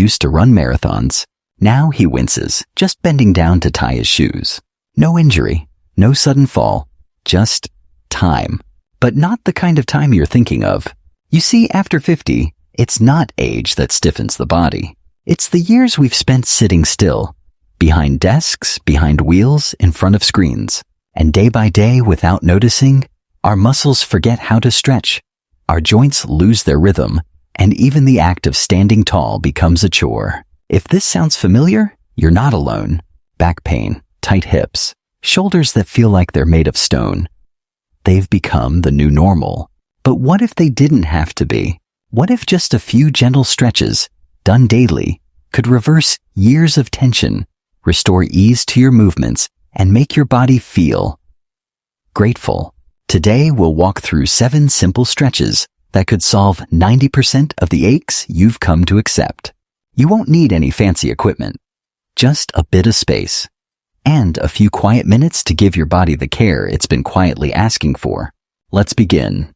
used to run marathons. Now he winces, just bending down to tie his shoes. No injury, no sudden fall, just time. But not the kind of time you're thinking of. You see, after 50, it's not age that stiffens the body. It's the years we've spent sitting still, behind desks, behind wheels, in front of screens. And day by day, without noticing, our muscles forget how to stretch. Our joints lose their rhythm, and even the act of standing tall becomes a chore. If this sounds familiar, you're not alone. Back pain, tight hips, shoulders that feel like they're made of stone. They've become the new normal. But what if they didn't have to be? What if just a few gentle stretches, done daily, could reverse years of tension, restore ease to your movements, and make your body feel grateful? Today, we'll walk through 7 simple stretches that could solve 90% of the aches you've come to accept. You won't need any fancy equipment, just a bit of space, and a few quiet minutes to give your body the care it's been quietly asking for. Let's begin.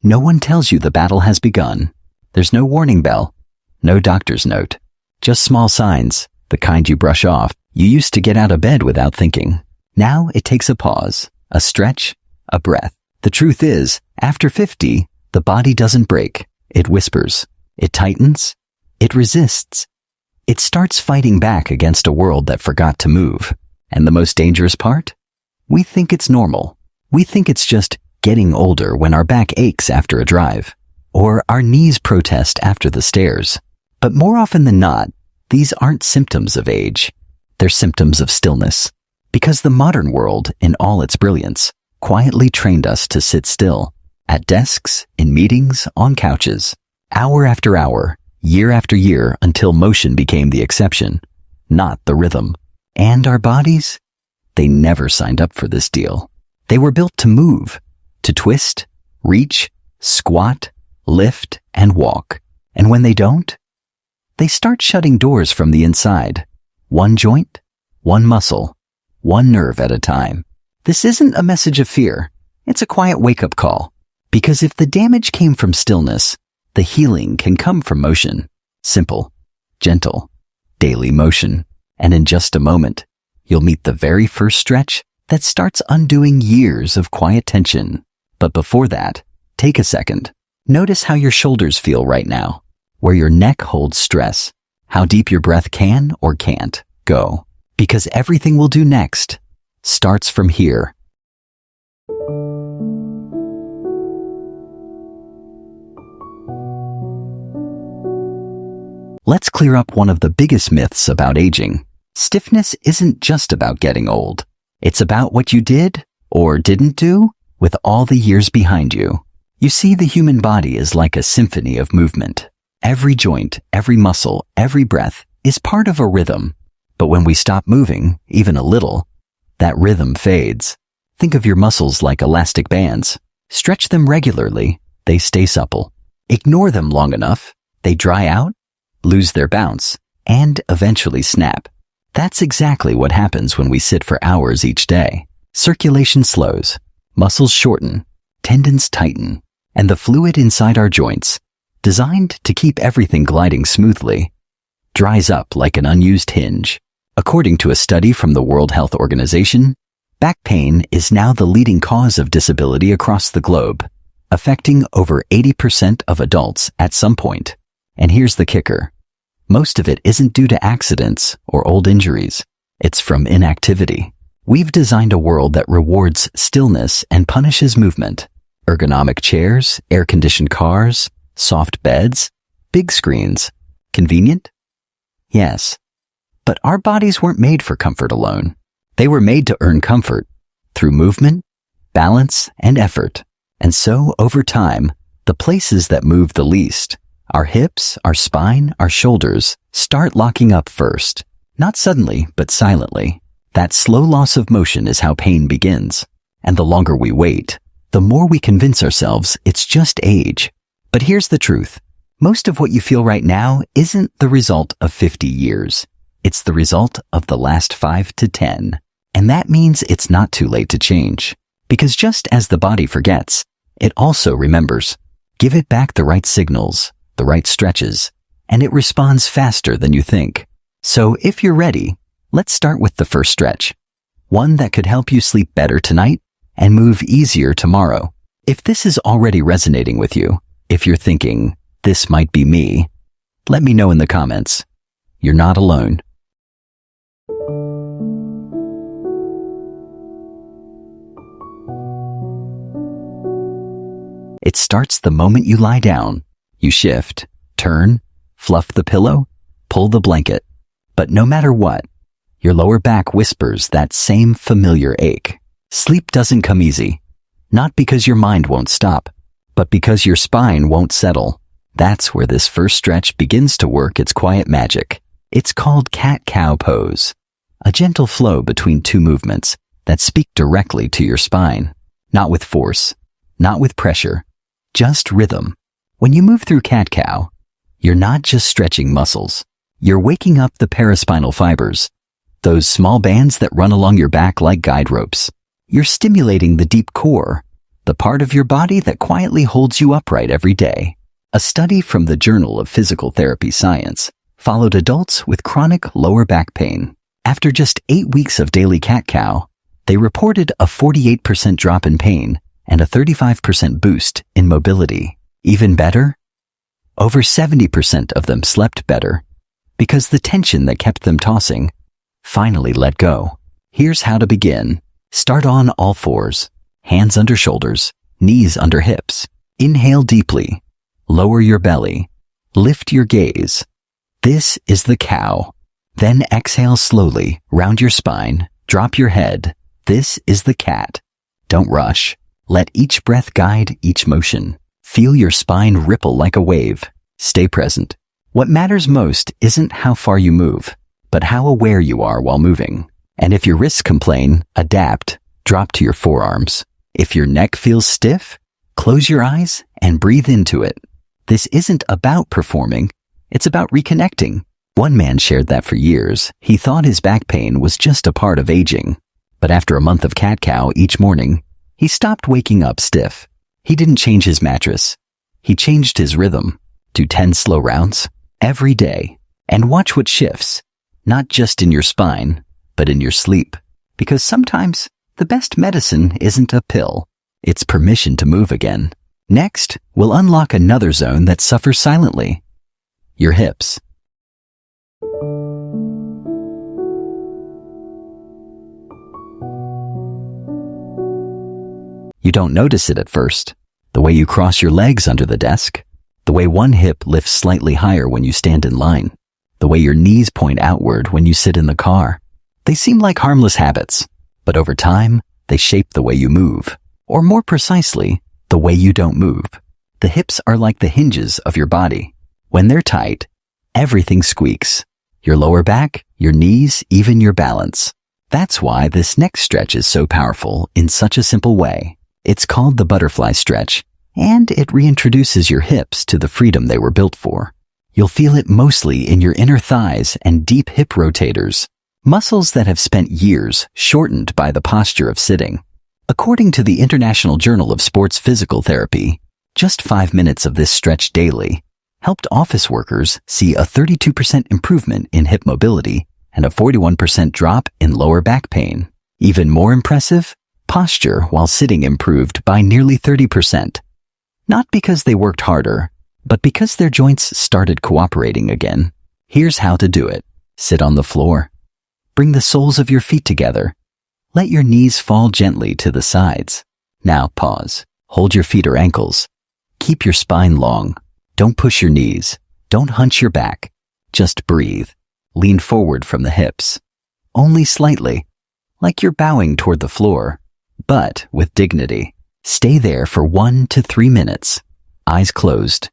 No one tells you the battle has begun. There's no warning bell, no doctor's note, just small signs, the kind you brush off. You used to get out of bed without thinking. Now it takes a pause, a stretch, a breath. The truth is, after 50, the body doesn't break. It whispers, it tightens, it resists. It starts fighting back against a world that forgot to move. And the most dangerous part? We think it's normal. We think it's just getting older when our back aches after a drive, or our knees protest after the stairs. But more often than not, these aren't symptoms of age. They're symptoms of stillness. Because the modern world, in all its brilliance, quietly trained us to sit still, at desks, in meetings, on couches, hour after hour, year after year, until motion became the exception, not the rhythm. And our bodies? They never signed up for this deal. They were built to move, to twist, reach, squat, lift, and walk. And when they don't, they start shutting doors from the inside. One joint, one muscle, one nerve at a time. This isn't a message of fear. It's a quiet wake-up call. Because if the damage came from stillness, the healing can come from motion. Simple, gentle, daily motion. And in just a moment, you'll meet the very first stretch that starts undoing years of quiet tension. But before that, take a second. Notice how your shoulders feel right now, where your neck holds stress, how deep your breath can or can't go. Because everything we'll do next starts from here. Let's clear up one of the biggest myths about aging. Stiffness isn't just about getting old. It's about what you did or didn't do with all the years behind you. You see, the human body is like a symphony of movement. Every joint, every muscle, every breath is part of a rhythm. But when we stop moving, even a little, that rhythm fades. Think of your muscles like elastic bands. Stretch them regularly, they stay supple. Ignore them long enough, they dry out, lose their bounce, and eventually snap. That's exactly what happens when we sit for hours each day. Circulation slows, muscles shorten, tendons tighten, and the fluid inside our joints, designed to keep everything gliding smoothly, dries up like an unused hinge. According to a study from the World Health Organization, back pain is now the leading cause of disability across the globe, affecting over 80% of adults at some point. And here's the kicker. Most of it isn't due to accidents or old injuries. It's from inactivity. We've designed a world that rewards stillness and punishes movement. Ergonomic chairs, air-conditioned cars, soft beds, big screens. Convenient? Yes. But our bodies weren't made for comfort alone. They were made to earn comfort through movement, balance, and effort. And so, over time, the places that move the least, our hips, our spine, our shoulders, start locking up first. Not suddenly, but silently. That slow loss of motion is how pain begins. And the longer we wait, the more we convince ourselves it's just age. But here's the truth. Most of what you feel right now isn't the result of 50 years. It's the result of the last 5 to 10. And that means it's not too late to change. Because just as the body forgets, it also remembers. Give it back the right signals, the right stretches, and it responds faster than you think. So if you're ready, let's start with the first stretch. One that could help you sleep better tonight and move easier tomorrow. If this is already resonating with you, if you're thinking, this might be me, let me know in the comments. You're not alone. It starts the moment you lie down. You shift, turn, fluff the pillow, pull the blanket. But no matter what, your lower back whispers that same familiar ache. Sleep doesn't come easy. Not because your mind won't stop, but because your spine won't settle. That's where this first stretch begins to work its quiet magic. It's called cat-cow pose. A gentle flow between two movements that speak directly to your spine. Not with force, not with pressure, just rhythm. When you move through cat-cow, you're not just stretching muscles. You're waking up the paraspinal fibers, those small bands that run along your back like guide ropes. You're stimulating the deep core, the part of your body that quietly holds you upright every day. A study from the Journal of Physical Therapy Science followed adults with chronic lower back pain. After just 8 weeks of daily cat-cow, they reported a 48% drop in pain and a 35% boost in mobility. Even better, over 70% of them slept better because the tension that kept them tossing finally let go. Here's how to begin. Start on all fours, hands under shoulders, knees under hips. Inhale deeply, lower your belly, lift your gaze. This is the cow. Then exhale slowly, round your spine, drop your head. This is the cat. Don't rush. Let each breath guide each motion. Feel your spine ripple like a wave. Stay present. What matters most isn't how far you move, but how aware you are while moving. And if your wrists complain, adapt. Drop to your forearms. If your neck feels stiff, close your eyes and breathe into it. This isn't about performing. It's about reconnecting. One man shared that for years, he thought his back pain was just a part of aging. But after a month of cat-cow each morning, he stopped waking up stiff. He didn't change his mattress. He changed his rhythm. Do 10 slow rounds every day. And watch what shifts, not just in your spine, but in your sleep. Because sometimes the best medicine isn't a pill. It's permission to move again. Next, we'll unlock another zone that suffers silently. Your hips. You don't notice it at first. The way you cross your legs under the desk, the way one hip lifts slightly higher when you stand in line, the way your knees point outward when you sit in the car. They seem like harmless habits, but over time, they shape the way you move. Or more precisely, the way you don't move. The hips are like the hinges of your body. When they're tight, everything squeaks. Your lower back, your knees, even your balance. That's why this next stretch is so powerful in such a simple way. It's called the butterfly stretch, and it reintroduces your hips to the freedom they were built for. You'll feel it mostly in your inner thighs and deep hip rotators, muscles that have spent years shortened by the posture of sitting. According to the International Journal of Sports Physical Therapy, just 5 minutes of this stretch daily helped office workers see a 32% improvement in hip mobility and a 41% drop in lower back pain. Even more impressive, posture while sitting improved by nearly 30%. Not because they worked harder, but because their joints started cooperating again. Here's how to do it. Sit on the floor. Bring the soles of your feet together. Let your knees fall gently to the sides. Now pause. Hold your feet or ankles. Keep your spine long. Don't push your knees. Don't hunch your back. Just breathe. Lean forward from the hips. Only slightly, like you're bowing toward the floor, but with dignity. Stay there for 1 to 3 minutes. Eyes closed.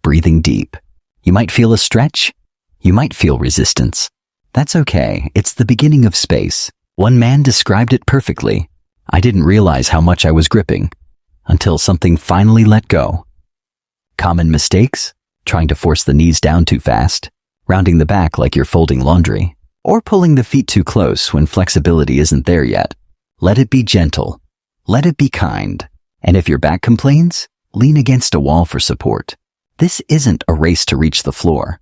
Breathing deep. You might feel a stretch. You might feel resistance. That's okay. It's the beginning of space. One man described it perfectly. I didn't realize how much I was gripping until something finally let go. Common mistakes? Trying to force the knees down too fast, rounding the back like you're folding laundry, or pulling the feet too close when flexibility isn't there yet. Let it be gentle. Let it be kind. And if your back complains, lean against a wall for support. This isn't a race to reach the floor.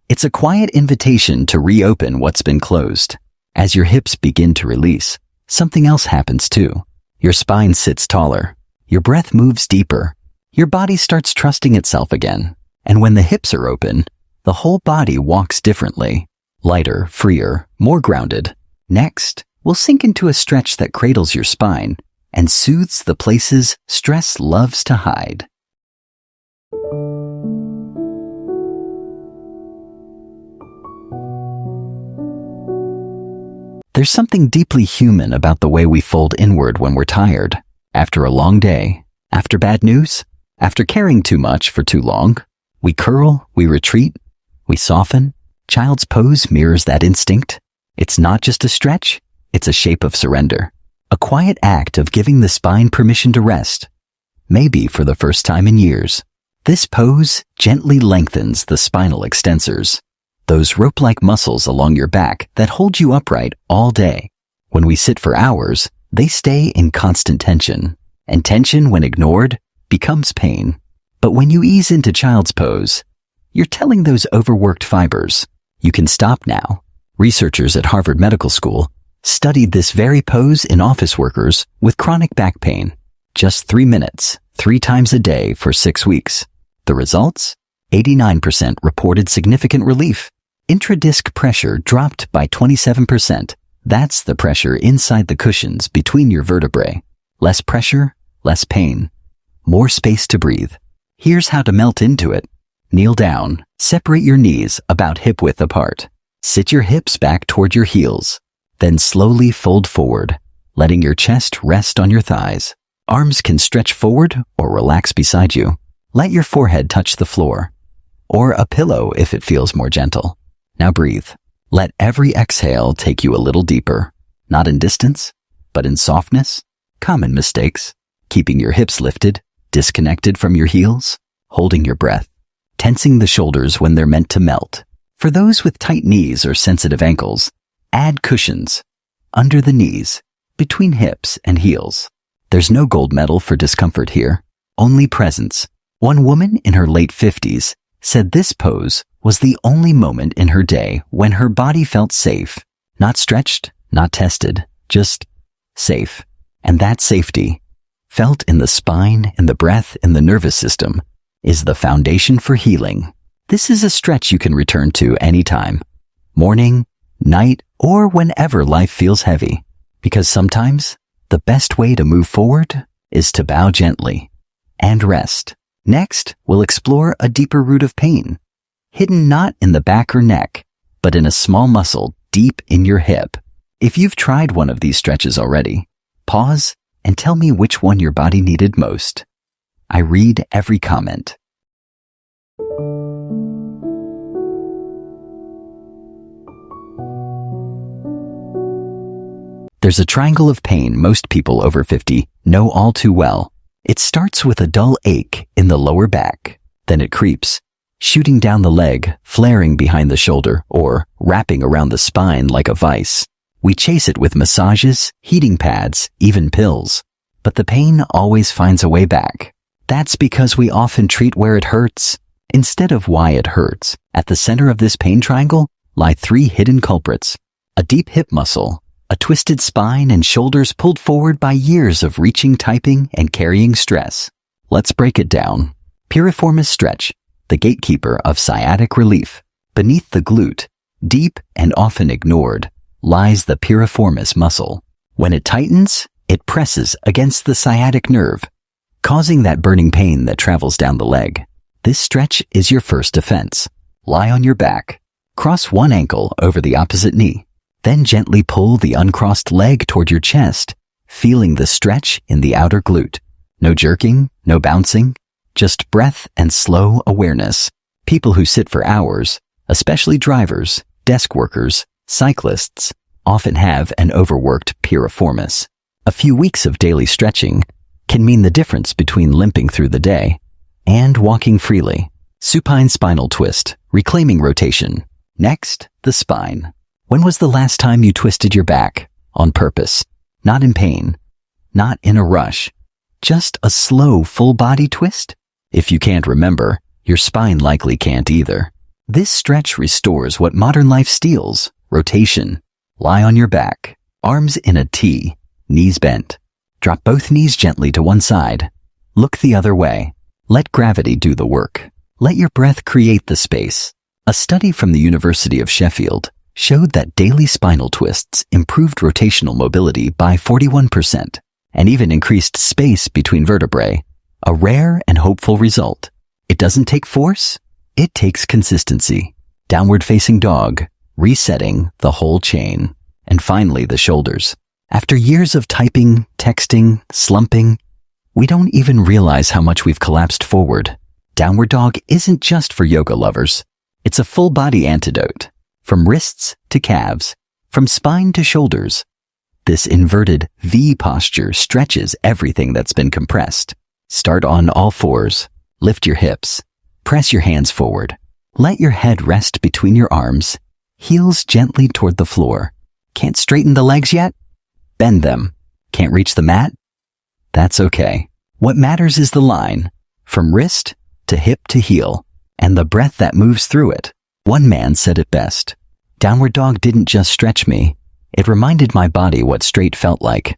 It's a quiet invitation to reopen what's been closed. As your hips begin to release, something else happens too. Your spine sits taller. Your breath moves deeper. Your body starts trusting itself again. And when the hips are open, the whole body walks differently. Lighter, freer, more grounded. Next, we'll sink into a stretch that cradles your spine and soothes the places stress loves to hide. There's something deeply human about the way we fold inward when we're tired. After a long day, after bad news, after caring too much for too long, we curl, we retreat, we soften. Child's pose mirrors that instinct. It's not just a stretch, it's a shape of surrender. A quiet act of giving the spine permission to rest. Maybe for the first time in years. This pose gently lengthens the spinal extensors, those rope-like muscles along your back that hold you upright all day. When we sit for hours, they stay in constant tension, and tension, when ignored, becomes pain. But when you ease into child's pose, you're telling those overworked fibers, you can stop now. Researchers at Harvard Medical School studied this very pose in office workers with chronic back pain. Just 3 minutes, 3 times a day for 6 weeks. The results? 89% reported significant relief. Intradisc pressure dropped by 27%. That's the pressure inside the cushions between your vertebrae. Less pressure, less pain. More space to breathe. Here's how to melt into it. Kneel down. Separate your knees about hip width apart. Sit your hips back toward your heels. Then slowly fold forward, letting your chest rest on your thighs. Arms can stretch forward or relax beside you. Let your forehead touch the floor, or a pillow if it feels more gentle. Now breathe. Let every exhale take you a little deeper, not in distance, but in softness. Common mistakes: keeping your hips lifted, disconnected from your heels, holding your breath, tensing the shoulders when they're meant to melt. For those with tight knees or sensitive ankles, add cushions under the knees, between hips and heels. There's no gold medal for discomfort here, only presence. One woman in her late 50s said this pose was the only moment in her day when her body felt safe. Not stretched, not tested, just safe. And that safety, felt in the spine, in the breath, in the nervous system, is the foundation for healing. This is a stretch you can return to anytime. Morning, night, or whenever life feels heavy. Because sometimes the best way to move forward is to bow gently and rest. Next, we'll explore a deeper root of pain, hidden not in the back or neck, but in a small muscle deep in your hip. If you've tried one of these stretches already, pause and tell me which one your body needed most. I read every comment. There's a triangle of pain most people over 50 know all too well. It starts with a dull ache in the lower back. Then it creeps, shooting down the leg, flaring behind the shoulder, or wrapping around the spine like a vice. We chase it with massages, heating pads, even pills. But the pain always finds a way back. That's because we often treat where it hurts instead of why it hurts. At the center of this pain triangle lie 3 hidden culprits: a deep hip muscle, a twisted spine, and shoulders pulled forward by years of reaching, typing, and carrying stress. Let's break it down. Piriformis stretch, the gatekeeper of sciatic relief. Beneath the glute, deep and often ignored, lies the piriformis muscle. When it tightens, it presses against the sciatic nerve, causing that burning pain that travels down the leg. This stretch is your first defense. Lie on your back. Cross one ankle over the opposite knee. Then gently pull the uncrossed leg toward your chest, feeling the stretch in the outer glute. No jerking, no bouncing, just breath and slow awareness. People who sit for hours, especially drivers, desk workers, cyclists, often have an overworked piriformis. A few weeks of daily stretching can mean the difference between limping through the day and walking freely. Supine spinal twist, reclaiming rotation. Next, the spine. When was the last time you twisted your back on purpose? Not in pain, not in a rush. Just a slow, full-body twist. If you can't remember, your spine likely can't either. This stretch restores what modern life steals: rotation. Lie on your back, arms in a T, knees bent. Drop both knees gently to one side. Look the other way. Let gravity do the work. Let your breath create the space. A study from the University of Sheffield showed that daily spinal twists improved rotational mobility by 41% and even increased space between vertebrae. A rare and hopeful result. It doesn't take force, it takes consistency. Downward facing dog, resetting the whole chain. And finally, the shoulders. After years of typing, texting, slumping, we don't even realize how much we've collapsed forward. Downward dog isn't just for yoga lovers. It's a full-body antidote. From wrists to calves, from spine to shoulders. This inverted V posture stretches everything that's been compressed. Start on all fours. Lift your hips. Press your hands forward. Let your head rest between your arms. Heels gently toward the floor. Can't straighten the legs yet? Bend them. Can't reach the mat? That's okay. What matters is the line, from wrist to hip to heel, and the breath that moves through it. One man said it best. Downward dog didn't just stretch me. It reminded my body what straight felt like.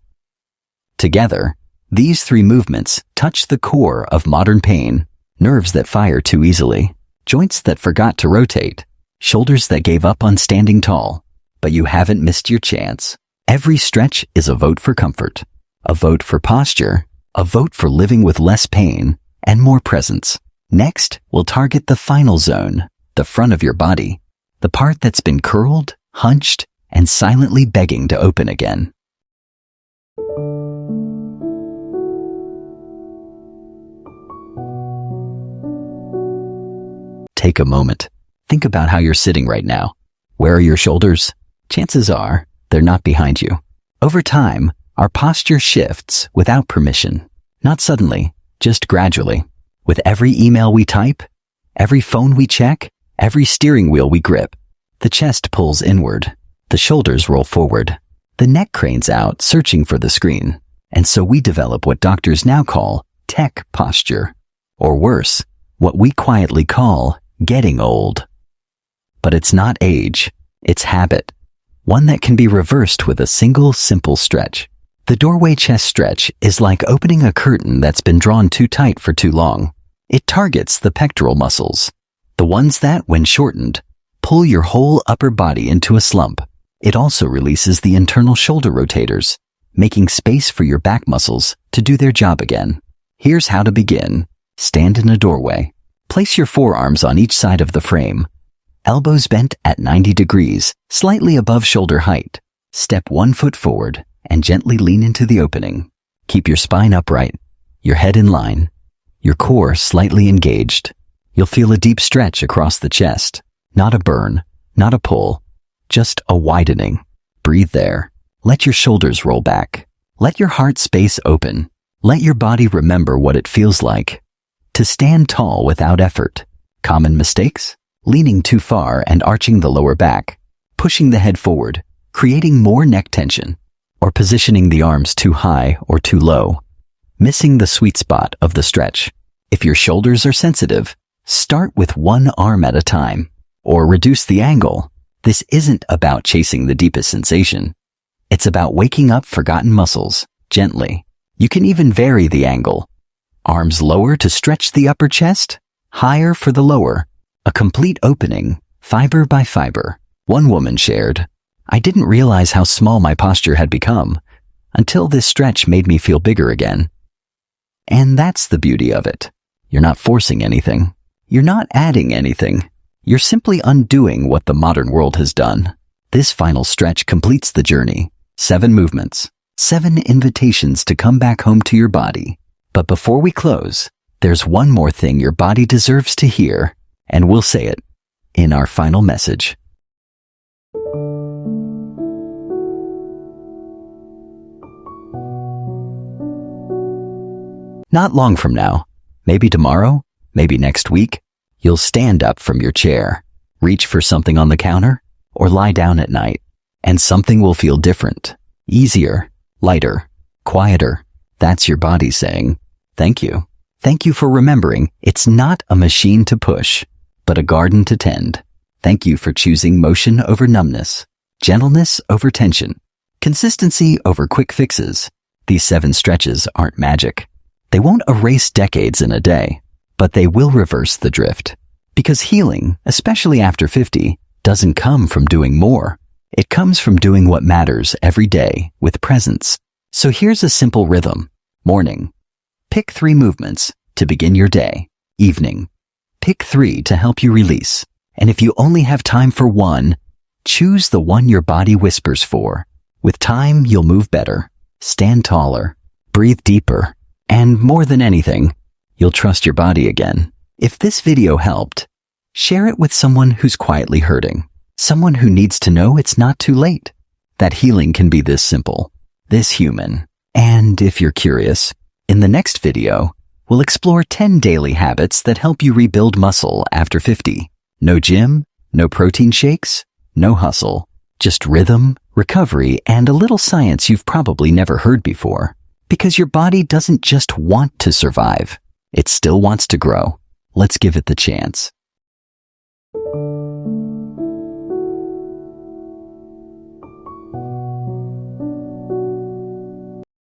Together, these three movements touch the core of modern pain: nerves that fire too easily, joints that forgot to rotate, shoulders that gave up on standing tall. But you haven't missed your chance. Every stretch is a vote for comfort, a vote for posture, a vote for living with less pain and more presence. Next, we'll target the final zone, the front of your body, the part that's been curled, hunched, and silently begging to open again. Take a moment. Think about how you're sitting right now. Where are your shoulders? Chances are they're not behind you. Over time, our posture shifts without permission. Not suddenly, just gradually. With every email we type, every phone we check, every steering wheel we grip, the chest pulls inward. The shoulders roll forward. The neck cranes out, searching for the screen. And so we develop what doctors now call tech posture. Or worse, what we quietly call getting old. But it's not age, it's habit. One that can be reversed with a single, simple stretch. The doorway chest stretch is like opening a curtain that's been drawn too tight for too long. It targets the pectoral muscles, the ones that, when shortened, pull your whole upper body into a slump. It also releases the internal shoulder rotators, making space for your back muscles to do their job again. Here's how to begin. Stand in a doorway. Place your forearms on each side of the frame. Elbows bent at 90 degrees, slightly above shoulder height. Step 1 foot forward and gently lean into the opening. Keep your spine upright, your head in line, your core slightly engaged. You'll feel a deep stretch across the chest. Not a burn, not a pull, just a widening. Breathe there. Let your shoulders roll back. Let your heart space open. Let your body remember what it feels like to stand tall without effort. Common mistakes? Leaning too far and arching the lower back, pushing the head forward, creating more neck tension, or positioning the arms too high or too low, missing the sweet spot of the stretch. If your shoulders are sensitive, start with one arm at a time, or reduce the angle. This isn't about chasing the deepest sensation. It's about waking up forgotten muscles, gently. You can even vary the angle. Arms lower to stretch the upper chest, higher for the lower. A complete opening, fiber by fiber. One woman shared, "I didn't realize how small my posture had become until this stretch made me feel bigger again." And that's the beauty of it. You're not forcing anything. You're not adding anything. You're simply undoing what the modern world has done. This final stretch completes the journey. 7 movements, 7 invitations to come back home to your body. But before we close, there's one more thing your body deserves to hear. And we'll say it in our final message. Not long from now, maybe tomorrow, maybe next week, you'll stand up from your chair, reach for something on the counter, or lie down at night, and something will feel different, easier, lighter, quieter, That's your body saying, thank you. Thank you for remembering it's not a machine to push, but a garden to tend. Thank you for choosing motion over numbness, gentleness over tension, consistency over quick fixes. These 7 stretches aren't magic. They won't erase decades in a day, but they will reverse the drift. Because healing, especially after 50, doesn't come from doing more. It comes from doing what matters every day with presence. So here's a simple rhythm. Morning. Pick 3 movements to begin your day. Evening. Pick 3 to help you release. And if you only have time for one, choose the one your body whispers for. With time, you'll move better, stand taller, breathe deeper, and more than anything, you'll trust your body again. If this video helped, share it with someone who's quietly hurting, someone who needs to know it's not too late, that healing can be this simple, this human. And if you're curious, in the next video, we'll explore 10 daily habits that help you rebuild muscle after 50. No gym, no protein shakes, no hustle, just rhythm, recovery, and a little science you've probably never heard before. Because your body doesn't just want to survive, it still wants to grow. Let's give it the chance.